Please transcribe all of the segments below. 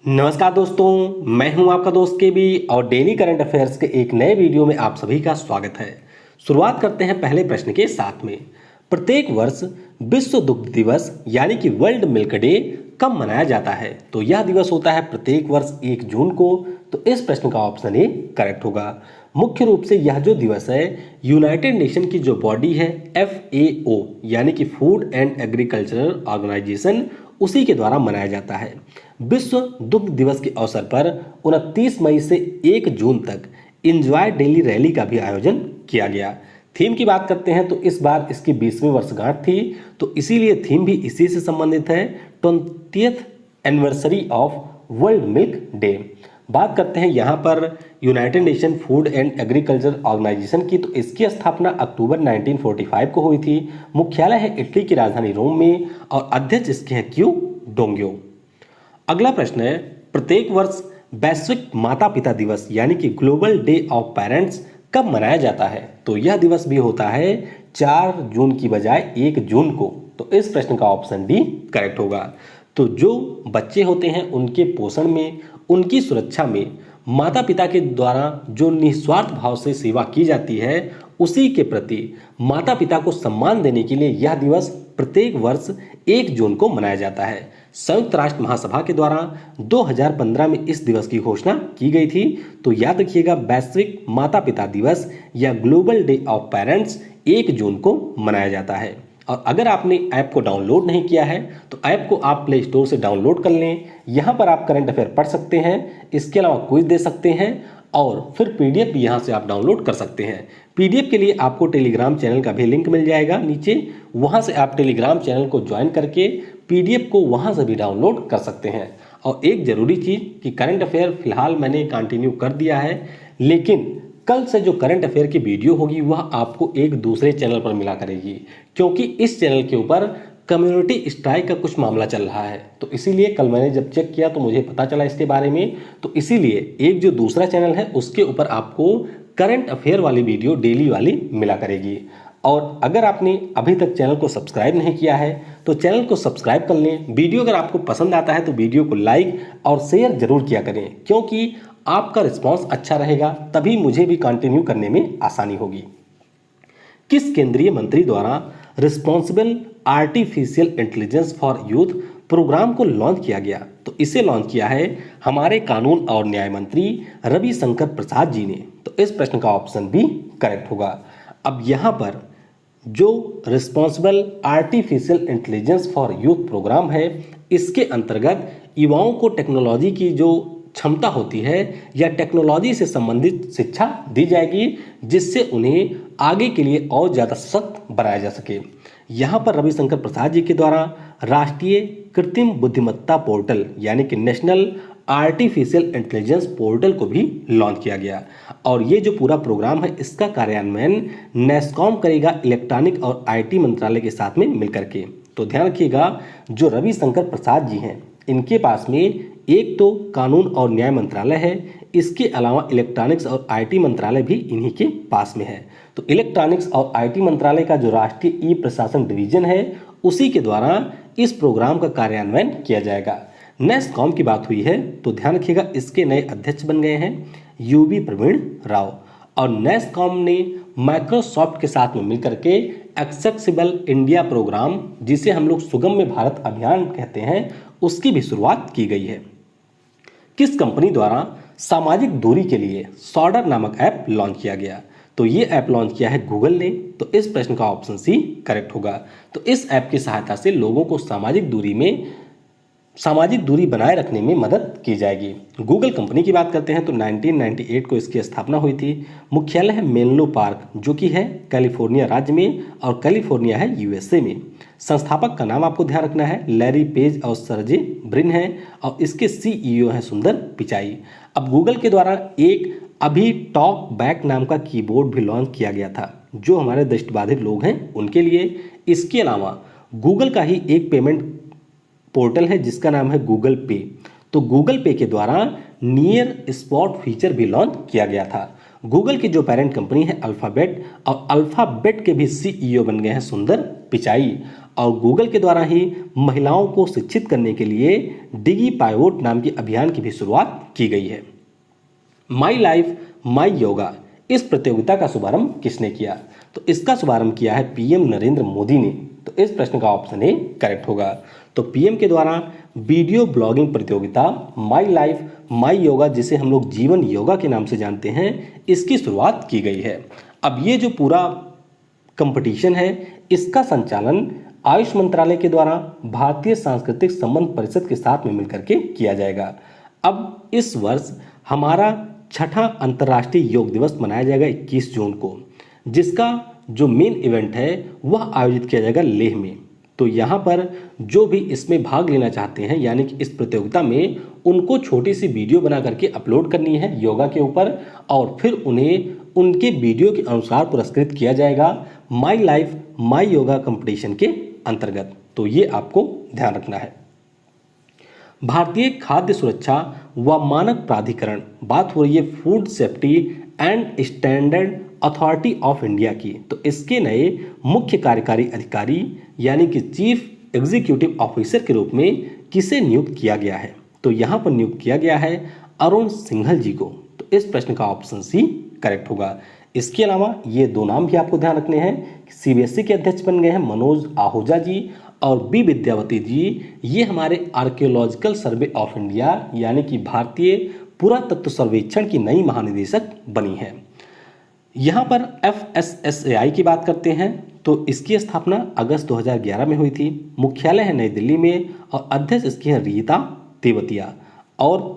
नमस्कार दोस्तों, मैं हूं आपका दोस्त के बी और डेली करंट अफेयर्स के एक नए वीडियो में आप सभी का स्वागत है। शुरुआत करते हैं पहले प्रश्न के साथ में। प्रत्येक वर्ष विश्व दुग्ध दिवस यानी कि वर्ल्ड मिल्क डे कब मनाया जाता है? तो यह दिवस होता है प्रत्येक वर्ष 1 जून को। तो इस प्रश्न का ऑप्शन ए करेक्ट होगा। मुख्य रूप से यह जो दिवस है यूनाइटेड नेशन की जो बॉडी है FAO यानी कि फूड एंड एग्रीकल्चरल ऑर्गेनाइजेशन उसी के द्वारा मनाया जाता है। विश्व दुग्ध दिवस के अवसर पर 29 मई से 1 जून तक इंजॉय डेली रैली का भी आयोजन किया गया। थीम की बात करते हैं तो इस बार इसकी 20वीं वर्षगांठ थी, तो इसीलिए थीम भी इसी से संबंधित है, 20th anniversary of world milk day. बात करते हैं यहाँ पर united nation food and agriculture organisation की, तो इसकी स्थापना अक्टूबर 1945 को हुई थी। मुख्यालय है इटली की राजधानी रोम में और अध्यक्ष इसके हैं क्यू डोंग्यो। अगला प्रश्न है, प्रत्येक वर्ष वैश्विक माता पिता दिवस यानी कि ग्लोबल डे ऑफ पेरेंट्स कब मनाया जाता है? तो यह दिवस भी होता है 4 जून की बजाय 1 जून को। तो इस प्रश्न का ऑप्शन डी करेक्ट होगा। तो जो बच्चे होते हैं उनके पोषण में, उनकी सुरक्षा में माता पिता के द्वारा जो निस्वार्थ भाव से सेवा की जाती है, उसी के प्रति माता पिता को सम्मान देने के लिए यह दिवस प्रत्येक वर्ष 1 जून को मनाया जाता है। संयुक्त राष्ट्र महासभा के द्वारा 2015 में इस दिवस की घोषणा की गई थी। तो याद रखिएगा, वैश्विक माता पिता दिवस या ग्लोबल डे ऑफ पेरेंट्स 1 जून को मनाया जाता है। और अगर आपने ऐप को डाउनलोड नहीं किया है तो ऐप को आप प्ले स्टोर से डाउनलोड कर लें। यहाँ पर आप करंट अफेयर पढ़ सकते हैं, इसके अलावा क्विज दे सकते हैं और फिर PDF भी यहाँ से आप डाउनलोड कर सकते हैं। PDF के लिए आपको टेलीग्राम चैनल का भी लिंक मिल जाएगा नीचे, वहाँ से आप टेलीग्राम चैनल को ज्वाइन करके PDF को वहाँ से भी डाउनलोड कर सकते हैं। और एक ज़रूरी चीज़ कि करंट अफेयर फिलहाल मैंने कंटिन्यू कर दिया है, लेकिन कल से जो करंट अफेयर की वीडियो होगी वह आपको एक दूसरे चैनल पर मिला करेगी, क्योंकि इस चैनल के ऊपर कम्युनिटी स्ट्राइक का कुछ मामला चल रहा है। तो इसीलिए कल मैंने जब चेक किया तो मुझे पता चला इसके बारे में, तो इसीलिए एक जो दूसरा चैनल है उसके ऊपर आपको करंट अफेयर वाली वीडियो डेली वाली मिला करेगी। और अगर आपने अभी तक चैनल को सब्सक्राइब नहीं किया है तो चैनल को सब्सक्राइब कर लें। वीडियो अगर आपको पसंद आता है तो वीडियो को लाइक और शेयर जरूर किया करें, क्योंकि आपका रिस्पांस अच्छा रहेगा तभी मुझे भी कंटिन्यू करने में आसानी होगी। किस केंद्रीय मंत्री द्वारा responsible artificial intelligence for youth program को लॉन्च किया गया? तो इसे लॉन्च किया है हमारे कानून और न्याय मंत्री रविशंकर प्रसाद जी ने। तो इस प्रश्न का ऑप्शन बी करेक्ट होगा। अब यहाँ पर जो responsible artificial intelligence for youth program है, इसके अंतर्गत युवाओं को टेक्नोलॉजी की जो क्षमता होती है या टेक्नोलॉजी से संबंधित शिक्षा दी जाएगी, जिससे उन्हें आगे के लिए और ज़्यादा सशक्त बनाया जा सके। यहाँ पर रविशंकर प्रसाद जी के द्वारा राष्ट्रीय कृत्रिम बुद्धिमत्ता पोर्टल यानी कि नेशनल आर्टिफिशियल इंटेलिजेंस पोर्टल को भी लॉन्च किया गया। और ये जो पूरा प्रोग्राम है इसका कार्यान्वयन नेस्कॉम करेगा, इलेक्ट्रॉनिक और IT मंत्रालय के साथ में मिलकर के। तो ध्यान रखिएगा, जो रविशंकर प्रसाद जी हैं इनके पास में एक तो कानून और न्याय मंत्रालय है, इसके अलावा इलेक्ट्रॉनिक्स और IT मंत्रालय भी इन्हीं के पास में है। तो इलेक्ट्रॉनिक्स और IT मंत्रालय का जो राष्ट्रीय ई प्रशासन डिवीजन है उसी के द्वारा इस प्रोग्राम का कार्यान्वयन किया जाएगा। नेस्कॉम की बात हुई है तो ध्यान रखिएगा, इसके नए अध्यक्ष बन गए हैं UV प्रवीण राव। और नेस्कॉम ने माइक्रोसॉफ्ट के साथ में मिलकर के एक्सेसिबल इंडिया प्रोग्राम, जिसे हम लोग सुगम्य भारत अभियान कहते हैं, उसकी भी शुरुआत की गई है। किस कंपनी द्वारा सामाजिक दूरी के लिए सॉर्डर नामक ऐप लॉन्च किया गया? तो ये ऐप लॉन्च किया है गूगल ने। तो इस प्रश्न का ऑप्शन सी करेक्ट होगा। तो इस ऐप की सहायता से लोगों को सामाजिक दूरी बनाए रखने में मदद की जाएगी। गूगल कंपनी की बात करते हैं तो 1998 को इसकी स्थापना हुई थी। मुख्यालय है मेनलो पार्क, जो कि है कैलिफोर्निया राज्य में, और कैलिफोर्निया है USA में। संस्थापक का नाम आपको ध्यान रखना है, लैरी पेज और सर्जे ब्रिन है, और इसके CEO हैं सुंदर पिचाई। अब गूगल के द्वारा एक अभी टॉक बैक नाम का कीबोर्ड भी लॉन्च किया गया था, जो हमारे दृष्टिबाधित लोग हैं उनके लिए। इसके अलावा गूगल का ही एक पेमेंट पोर्टल है जिसका नाम है गूगल पे। तो गूगल पे के द्वारा नियर स्पॉट फीचर भी लॉन्च किया गया था। गूगल की जो पेरेंट कंपनी है अल्फाबेट, और अल्फाबेट के भी CEO बन गए हैं सुंदर पिचाई। और गूगल के द्वारा ही महिलाओं को शिक्षित करने के लिए डिगी पाइवोट नाम के अभियान की भी शुरुआत की गई है। माई लाइफ माई योगा इस प्रतियोगिता का शुभारंभ किसने किया? तो इसका शुभारंभ किया है पीएम नरेंद्र मोदी ने। तो इस प्रश्न का ऑप्शन ए करेक्ट होगा। तो पीएम के द्वारा वीडियो ब्लॉगिंग प्रतियोगिता माई लाइफ माई योगा, जिसे हम लोग जीवन योगा के नाम से जानते हैं, इसकी शुरुआत की गई है। अब ये जो पूरा कंपटीशन है, इसका संचालन आयुष मंत्रालय के द्वारा भारतीय सांस्कृतिक संबंध परिषद के साथ में मिलकर के किया जाएगा। अब इस वर्ष हमारा छठा अंतर्राष्ट्रीय योग दिवस मनाया जाएगा 21 जून को, जिसका जो मेन इवेंट है वह आयोजित किया जाएगा लेह में। तो यहाँ पर जो भी इसमें भाग लेना चाहते हैं, यानी कि इस प्रतियोगिता में, उनको छोटी सी वीडियो बना करके अपलोड करनी है योगा के ऊपर, और फिर उन्हें उनके वीडियो के अनुसार पुरस्कृत किया जाएगा my life my yoga competition के अंतर्गत। तो ये आपको ध्यान रखना है। भारतीय खाद्य सुरक्षा व मानक प्राधिकरण, बात हो रही है food safety and standard authority of India की। तो इसके नए मुख्य कार्यकारी अधिकारी यानी कि चीफ एग्जीक्यूटिव ऑफिसर के रूप में किसे नियुक्त किया गया है? तो यहाँ पर नियुक्त किया गया है अरुण सिंघल जी को। तो इस प्रश्न का ऑप्शन सी करेक्ट होगा। इसके अलावा ये दो नाम भी आपको ध्यान रखने हैं। सीबीएसई के अध्यक्ष बन गए हैं मनोज आहूजा जी और बी विद्यावती जी। ये हमारे आर्कियोलॉजिकल सर्वे ऑफ इंडिया यानी कि भारतीय पुरातत्व सर्वेक्षण की नई महानिदेशक बनी है। यहाँ पर FSSAI की बात करते हैं तो इसकी स्थापना अगस्त 2011 में हुई थी। मुख्यालय है नई दिल्ली में और अध्यक्ष इसकी है रीता तेवतिया। और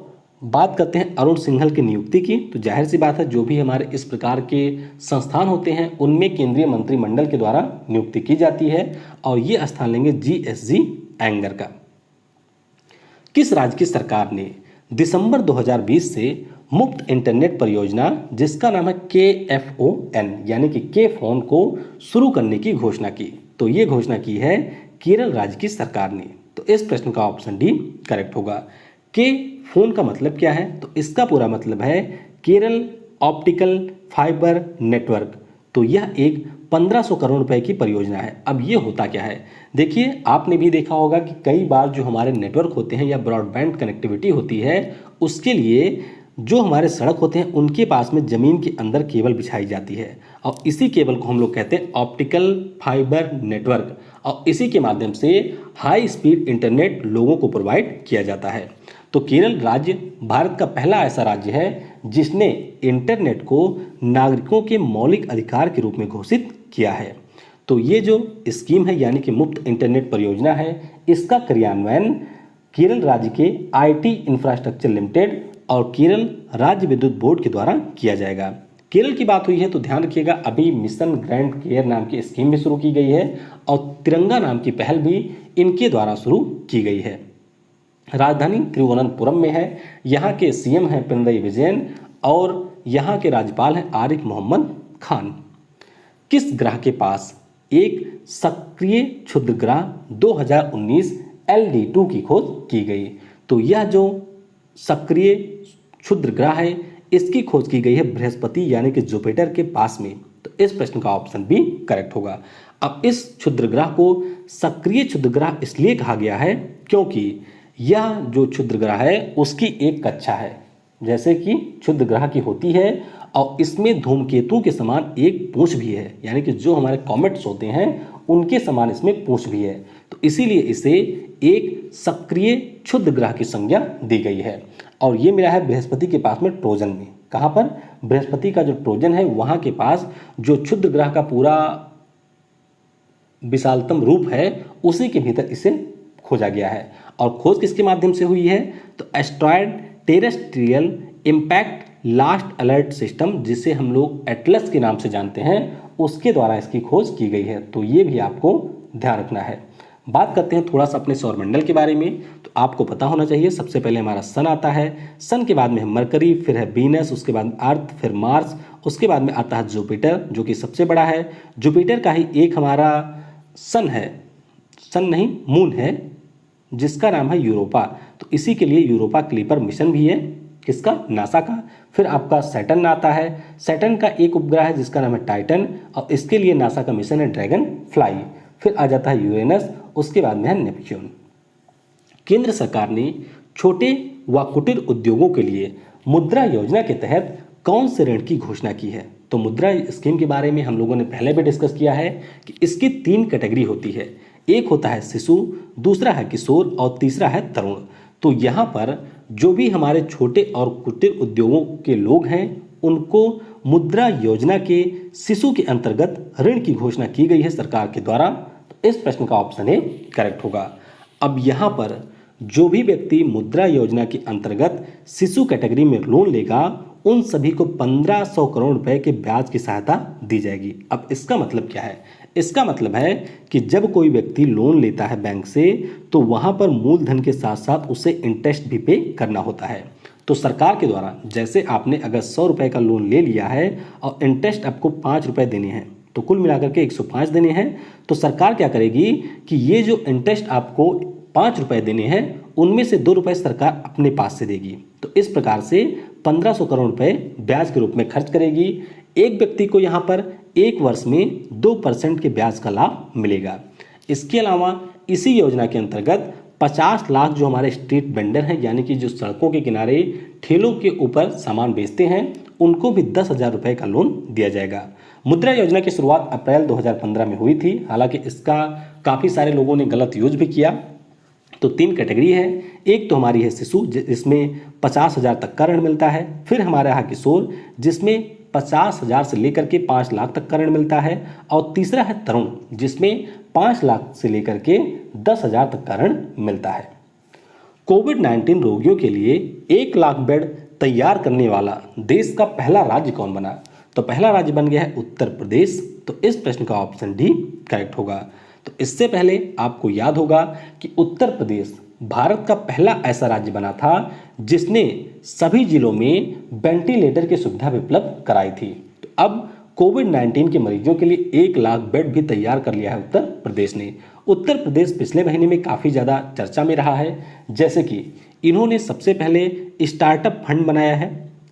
बात करते हैं अरुण सिंघल की नियुक्ति की, तो जाहिर सी बात है जो भी हमारे इस प्रकार के संस्थान होते हैं उनमें केंद्रीय मंत्रिमंडल के द्वारा नियुक्ति की जाती है और ये स्थान लेंगे GSG एंगर का। किस राज्य की सरकार ने दिसंबर 2020 से मुफ्त इंटरनेट परियोजना जिसका नाम है KFON यानी कि के फोन को शुरू करने की घोषणा की? तो ये घोषणा की है केरल राज्य की सरकार ने। तो इस प्रश्न का ऑप्शन डी करेक्ट होगा। के फोन का मतलब क्या है? तो इसका पूरा मतलब है केरल ऑप्टिकल फाइबर नेटवर्क। तो यह एक 1500 करोड़ रुपए की परियोजना है। अब ये होता क्या है? देखिए, आपने भी देखा होगा कि कई बार जो हमारे नेटवर्क होते हैं या ब्रॉडबैंड कनेक्टिविटी होती है, उसके लिए जो हमारे सड़क होते हैं उनके पास में ज़मीन के अंदर केबल बिछाई जाती है और इसी केबल को हम लोग कहते हैं ऑप्टिकल फाइबर नेटवर्क, और इसी के माध्यम से हाई स्पीड इंटरनेट लोगों को प्रोवाइड किया जाता है। तो केरल राज्य भारत का पहला ऐसा राज्य है जिसने इंटरनेट को नागरिकों के मौलिक अधिकार के रूप में घोषित किया है। तो ये जो स्कीम है यानी कि मुफ्त इंटरनेट परियोजना है, इसका क्रियान्वयन केरल राज्य के IT इंफ्रास्ट्रक्चर लिमिटेड और केरल राज्य विद्युत बोर्ड के द्वारा किया जाएगा। केरल की बात हुई है तो ध्यान रखिएगा, अभी मिशन ग्रैंड केयर नाम की स्कीम भी शुरू की गई है और तिरंगा नाम की पहल भी इनके द्वारा शुरू की गई है। राजधानी तिरुवनंतपुरम में है। यहाँ के CM हैं पिनरई विजयन और यहाँ के राज्यपाल हैं आरिफ मोहम्मद खान। किस ग्रह के पास एक सक्रिय क्षुद्रग्रह 2019 LD2 की खोज की गई? तो यह जो सक्रिय क्षुद्र ग्रह है इसकी खोज की गई है बृहस्पति यानी कि जुपिटर के पास में। तो इस प्रश्न का ऑप्शन भी करेक्ट होगा। अब इस क्षुद्र ग्रह को सक्रिय क्षुद्र ग्रह इसलिए कहा गया है क्योंकि यह जो क्षुद्र ग्रह है उसकी एक कक्षा है जैसे कि क्षुद्र ग्रह की होती है और इसमें धूमकेतु के समान एक पूंछ भी है, यानी कि जो हमारे कॉमेट्स होते हैं उनके समान इसमें पूंछ भी है। तो इसीलिए इसे एक सक्रिय क्षुद्र ग्रह की संज्ञा दी गई है और ये मिला है बृहस्पति के पास में ट्रोजन में। कहाँ पर? बृहस्पति का जो ट्रोजन है वहाँ के पास जो क्षुद्र ग्रह का पूरा विशालतम रूप है उसी के भीतर इसे खोजा गया है। और खोज किसके माध्यम से हुई है? तो asteroid terrestrial impact last alert system, जिसे हम लोग एटलस के नाम से जानते हैं, उसके द्वारा इसकी खोज की गई है। तो ये भी आपको ध्यान रखना है। बात करते हैं थोड़ा सा अपने सौरमंडल के बारे में। तो आपको पता होना चाहिए सबसे पहले हमारा सन आता है, सन के बाद में है मरकरी, फिर है वीनस, उसके बाद अर्थ, फिर मार्स, उसके बाद में आता है जुपिटर जो कि सबसे बड़ा है। जुपिटर का ही एक हमारा सन है, सन नहीं मून है, जिसका नाम है यूरोपा। तो इसी के लिए यूरोपा क्लीपर मिशन भी है, किसका? नासा का। फिर आपका सैटर्न आता है, सैटर्न का एक उपग्रह है जिसका नाम है टाइटन और इसके लिए नासा का मिशन है ड्रैगन फ्लाई। फिर आ जाता है यूरेनस, उसके बाद में है नेपच्यून। केंद्र सरकार ने छोटे व कुटीर उद्योगों के लिए मुद्रा योजना के तहत कौन से ऋण की घोषणा की है? तो मुद्रा स्कीम के बारे में हम लोगों ने पहले भी डिस्कस किया है कि इसकी 3 कैटेगरी होती है। एक होता है शिशु, दूसरा है किशोर और तीसरा है तरुण। तो यहाँ पर जो भी हमारे छोटे और कुटीर उद्योगों के लोग हैं उनको मुद्रा योजना के शिशु के अंतर्गत ऋण की घोषणा की गई है सरकार के द्वारा। तो इस प्रश्न का ऑप्शन ए करेक्ट होगा। अब यहाँ पर जो भी व्यक्ति मुद्रा योजना के अंतर्गत शिशु कैटेगरी में लोन लेगा उन सभी को 1500 करोड़ रुपए के ब्याज की सहायता दी जाएगी। अब इसका मतलब क्या है? इसका मतलब है कि जब कोई व्यक्ति लोन लेता है बैंक से तो वहां पर मूलधन के साथ साथ उसे इंटरेस्ट भी पे करना होता है। तो सरकार के द्वारा जैसे आपने अगर 100 रुपए का लोन ले लिया है और इंटरेस्ट आपको 5 रुपए देने हैं तो कुल मिलाकर के 105 देने हैं, तो सरकार क्या करेगी कि ये जो इंटरेस्ट आपको 5 रुपए देने हैं उनमें से 2 रुपए सरकार अपने पास से देगी। तो इस प्रकार से 1500 करोड़ रुपए ब्याज के रूप में खर्च करेगी। एक व्यक्ति को यहाँ पर एक वर्ष में 2% के ब्याज का लाभ मिलेगा। इसके अलावा इसी योजना के अंतर्गत 50 लाख जो हमारे स्ट्रीट वेंडर हैं यानी कि जो सड़कों के किनारे ठेलों के ऊपर सामान बेचते हैं उनको भी 10,000 रुपए का लोन दिया जाएगा। मुद्रा योजना की शुरुआत अप्रैल 2015 में हुई थी। हालांकि इसका काफ़ी सारे लोगों ने गलत यूज भी किया। तो 3 कैटेगरी है। एक तो हमारी है शिशु जिसमें 50,000 तक का ऋण मिलता है। फिर हमारा है किशोर जिसमें 50,000 से लेकर के 5 लाख तक का ऋण मिलता है। और तीसरा है तरुण जिसमें 5 लाख से लेकर के 10,000 तक का ऋण मिलता है। कोविड-19 रोगियों के लिए 1 लाख बेड तैयार करने वाला देश का पहला राज्य कौन बना? तो पहला राज्य बन गया है उत्तर प्रदेश। तो इस प्रश्न का ऑप्शन डी करेक्ट होगा। तो इससे पहले आपको याद होगा कि उत्तर प्रदेश भारत का पहला ऐसा राज्य बना था जिसने सभी जिलों में वेंटिलेटर की सुविधा भी उपलब्ध कराई थी। तो अब कोविड-19 के मरीजों के लिए 1 लाख बेड भी तैयार कर लिया है उत्तर प्रदेश ने। उत्तर प्रदेश पिछले महीने में काफ़ी ज़्यादा चर्चा में रहा है, जैसे कि इन्होंने सबसे पहले स्टार्टअप फंड बनाया है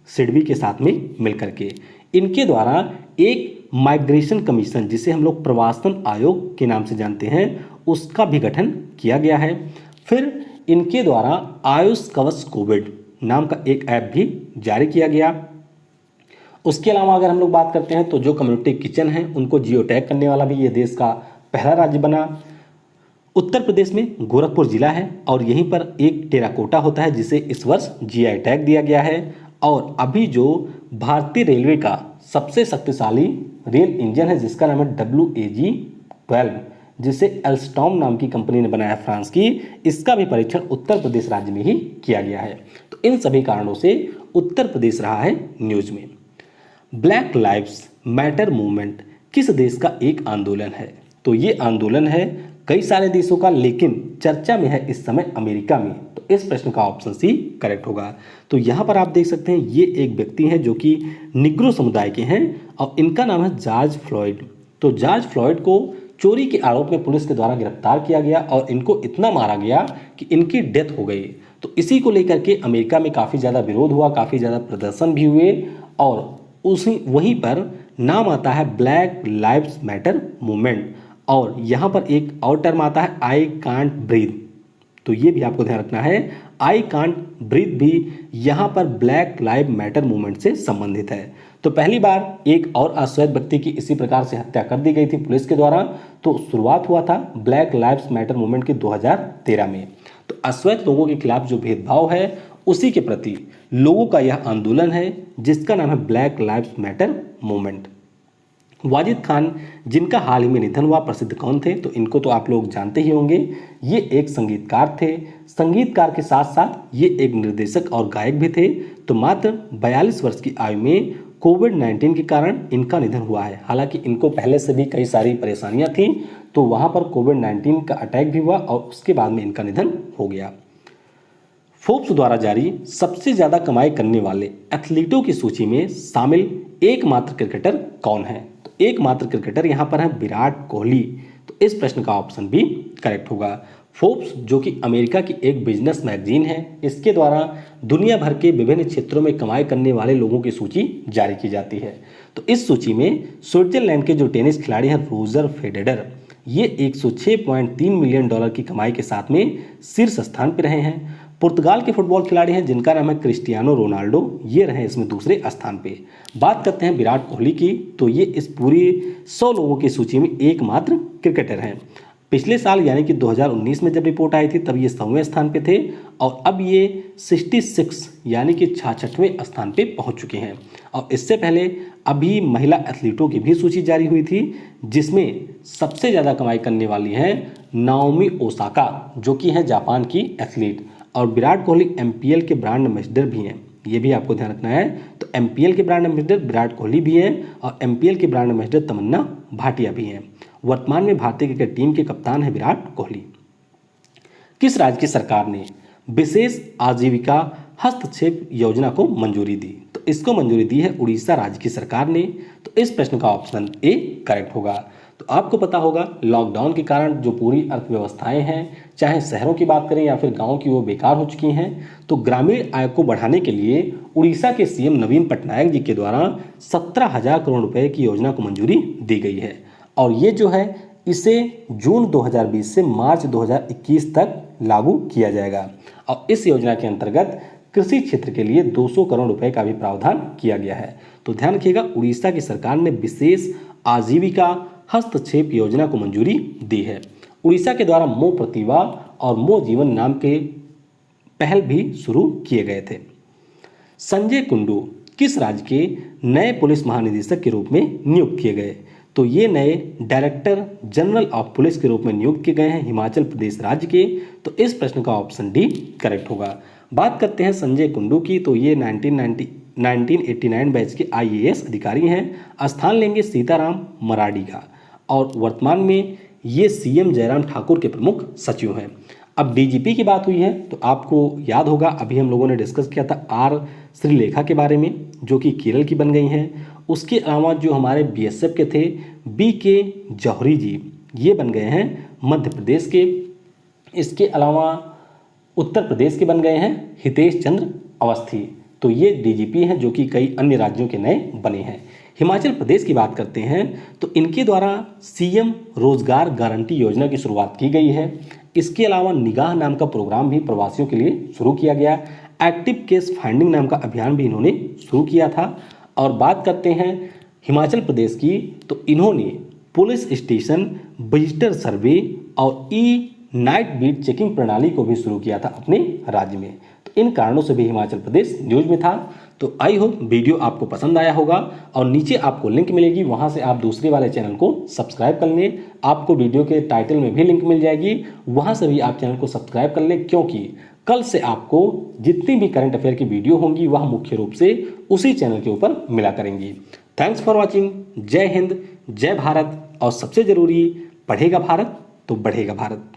सिडबी के साथ में मिलकर के। इनके द्वारा एक माइग्रेशन कमीशन जिसे हम लोग प्रवासन आयोग के नाम से जानते हैं उसका भी गठन किया गया है। फिर इनके द्वारा आयुष कवच कोविड नाम का एक ऐप भी जारी किया गया। उसके अलावा अगर हम लोग बात करते हैं तो जो कम्युनिटी किचन है उनको जियो टैग करने वाला भी ये देश का पहला राज्य बना। उत्तर प्रदेश में गोरखपुर जिला है और यहीं पर एक टेराकोटा होता है जिसे इस वर्ष जीआई टैग दिया गया है। और अभी जो भारतीय रेलवे का सबसे शक्तिशाली रेल इंजन है जिसका नाम है WAG-12 जिसे एल्स्टॉम नाम की कंपनी ने बनाया फ्रांस की, इसका भी परीक्षण उत्तर प्रदेश राज्य में ही किया गया है। तो इन सभी कारणों से उत्तर प्रदेश रहा है न्यूज में। ब्लैक लाइव्स मैटर मूवमेंट किस देश का एक आंदोलन है? तो ये आंदोलन है कई सारे देशों का लेकिन चर्चा में है इस समय अमेरिका में। तो इस प्रश्न का ऑप्शन सी करेक्ट होगा। तो यहाँ पर आप देख सकते हैं ये एक व्यक्ति हैं जो कि निग्रो समुदाय के हैं और इनका नाम है जॉर्ज फ्लॉयड। तो जॉर्ज फ्लॉयड को चोरी के आरोप में पुलिस के द्वारा गिरफ्तार किया गया और इनको इतना मारा गया कि इनकी डेथ हो गई। तो इसी को लेकर के अमेरिका में काफ़ी ज़्यादा विरोध हुआ, काफ़ी ज़्यादा प्रदर्शन भी हुए और उसी वहीं पर नाम आता है ब्लैक लाइव्स मैटर मूवमेंट। और यहाँ पर एक और टर्म आता है आई कांट ब्रीथ। तो ये भी आपको ध्यान रखना है, आई कांट ब्रीथ भी यहाँ पर ब्लैक लाइव मैटर मूवमेंट से संबंधित है। तो पहली बार एक और अश्वेत व्यक्ति की इसी प्रकार से हत्या कर दी गई थी पुलिस के द्वारा। तो शुरुआत हुआ था ब्लैक लाइव्स मैटर मूवमेंट की 2013 में। तो अश्वेत लोगों के खिलाफ जो भेदभाव है उसी के प्रति लोगों का यह आंदोलन है जिसका नाम है black lives matter movement. Wajid Khan जिनका हाल ही में निधन हुआ, प्रसिद्ध कौन थे? तो इनको तो आप लोग जानते ही होंगे। ये एक संगीतकार थे। संगीतकार के साथ साथ ये एक निर्देशक और गायक भी थे। तो मात्र 42 वर्ष की आयु में कोविड-19 के कारण इनका निधन हुआ है। हालांकि इनको पहले से भी कई सारी परेशानियां थी तो वहाँ पर कोविड-19 का अटैक भी हुआ और उसके बाद में इनका निधन हो गया। फोर्ब्स द्वारा जारी सबसे ज़्यादा कमाई करने वाले एथलीटों की सूची में शामिल एकमात्र क्रिकेटर कौन है? तो एकमात्र क्रिकेटर यहाँ पर है विराट कोहली। तो इस प्रश्न का ऑप्शन भी करेक्ट होगा। फोर्ब्स जो कि अमेरिका की एक बिजनेस मैगजीन है, इसके द्वारा दुनिया भर के विभिन्न क्षेत्रों में कमाई करने वाले लोगों की सूची जारी की जाती है। तो इस सूची में स्विट्जरलैंड के जो टेनिस खिलाड़ी हैं रोजर फेडरर, ये 106.3 मिलियन डॉलर की कमाई के साथ में शीर्ष स्थान पर रहे हैं। पुर्तगाल के फुटबॉल खिलाड़ी हैं जिनका नाम है क्रिस्टियानो रोनाल्डो, ये रहे इसमें दूसरे स्थान पे। बात करते हैं विराट कोहली की, तो ये इस पूरी 100 लोगों की सूची में एकमात्र क्रिकेटर हैं। पिछले साल यानी कि 2019 में जब रिपोर्ट आई थी तब ये 100वें स्थान पे थे और अब ये 66 यानी कि 66वें स्थान पे पहुंच चुके हैं। और इससे पहले अभी महिला एथलीटों की भी सूची जारी हुई थी जिसमें सबसे ज़्यादा कमाई करने वाली हैं नाओमी ओसाका, जो कि हैं जापान की एथलीट। और विराट कोहली एमपीएल के ब्रांड एम्बेसडर भी हैं, ये भी आपको ध्यान रखना है। तो एमपीएल के ब्रांड एम्बेसडर विराट कोहली भी हैं और एमपीएल के ब्रांड एम्बेसडर तमन्ना भाटिया भी हैं। वर्तमान में भारतीय क्रिकेट टीम के कप्तान है विराट कोहली। किस राज्य की सरकार ने विशेष आजीविका हस्तक्षेप योजना को मंजूरी दी? तो इसको मंजूरी दी है उड़ीसा राज्य की सरकार ने। तो इस प्रश्न का ऑप्शन ए करेक्ट होगा। तो आपको पता होगा लॉकडाउन के कारण जो पूरी अर्थव्यवस्थाएं हैं, चाहे शहरों की बात करें या फिर गांव की, वो बेकार हो चुकी हैं। तो ग्रामीण आय को बढ़ाने के लिए उड़ीसा के सीएम नवीन पटनायक जी के द्वारा 17,000 करोड़ रुपए की योजना को मंजूरी दी गई है। और ये जो है इसे जून 2020 से मार्च 2021 तक लागू किया जाएगा। और इस योजना के अंतर्गत कृषि क्षेत्र के लिए 200 करोड़ रुपए का भी प्रावधान किया गया है। तो ध्यान रखिएगा, उड़ीसा की सरकार ने विशेष आजीविका हस्तक्षेप योजना को मंजूरी दी है। उड़ीसा के द्वारा मो प्रतिभा और मो जीवन नाम के पहल भी शुरू किए गए थे। संजय कुंडू किस राज्य के नए पुलिस महानिदेशक के रूप में नियुक्त किए गए? तो ये नए डायरेक्टर जनरल ऑफ पुलिस के रूप में नियुक्त किए गए हैं हिमाचल प्रदेश राज्य के। तो इस प्रश्न का ऑप्शन डी करेक्ट होगा। बात करते हैं संजय कुंडू की, तो ये 1989 बैच के आईएएस अधिकारी हैं। स्थान लेंगे सीताराम मराडी का और वर्तमान में ये सीएम जयराम ठाकुर के प्रमुख सचिव हैं। अब डीजीपी की बात हुई है तो आपको याद होगा अभी हम लोगों ने डिस्कस किया था आर श्रीलेखा के बारे में, जो कि केरल की बन गई हैं। उसके अलावा जो हमारे बीएसएफ के थे बीके जौहरी जी, ये बन गए हैं मध्य प्रदेश के। इसके अलावा उत्तर प्रदेश के बन गए हैं हितेश चंद्र अवस्थी। तो ये डीजीपी हैं जो कि कई अन्य राज्यों के नए बने हैं। हिमाचल प्रदेश की बात करते हैं तो इनके द्वारा सीएम रोजगार गारंटी योजना की शुरुआत की गई है। इसके अलावा निगाह नाम का प्रोग्राम भी प्रवासियों के लिए शुरू किया गया। एक्टिव केस फाइंडिंग नाम का अभियान भी इन्होंने शुरू किया था। और बात करते हैं हिमाचल प्रदेश की, तो इन्होंने पुलिस स्टेशन विजिटर सर्वे और ई नाइट बीट चेकिंग प्रणाली को भी शुरू किया था अपने राज्य में। तो इन कारणों से भी हिमाचल प्रदेश न्यूज में था। तो आई होप वीडियो आपको पसंद आया होगा और नीचे आपको लिंक मिलेगी, वहां से आप दूसरे वाले चैनल को सब्सक्राइब कर लें। आपको वीडियो के टाइटल में भी लिंक मिल जाएगी, वहां से भी आप चैनल को सब्सक्राइब कर लें, क्योंकि कल से आपको जितनी भी करंट अफेयर की वीडियो होंगी वह मुख्य रूप से उसी चैनल के ऊपर मिला करेंगी। Thanks for watching. जय हिंद, जय भारत और सबसे जरूरी, पढ़ेगा भारत तो बढ़ेगा भारत।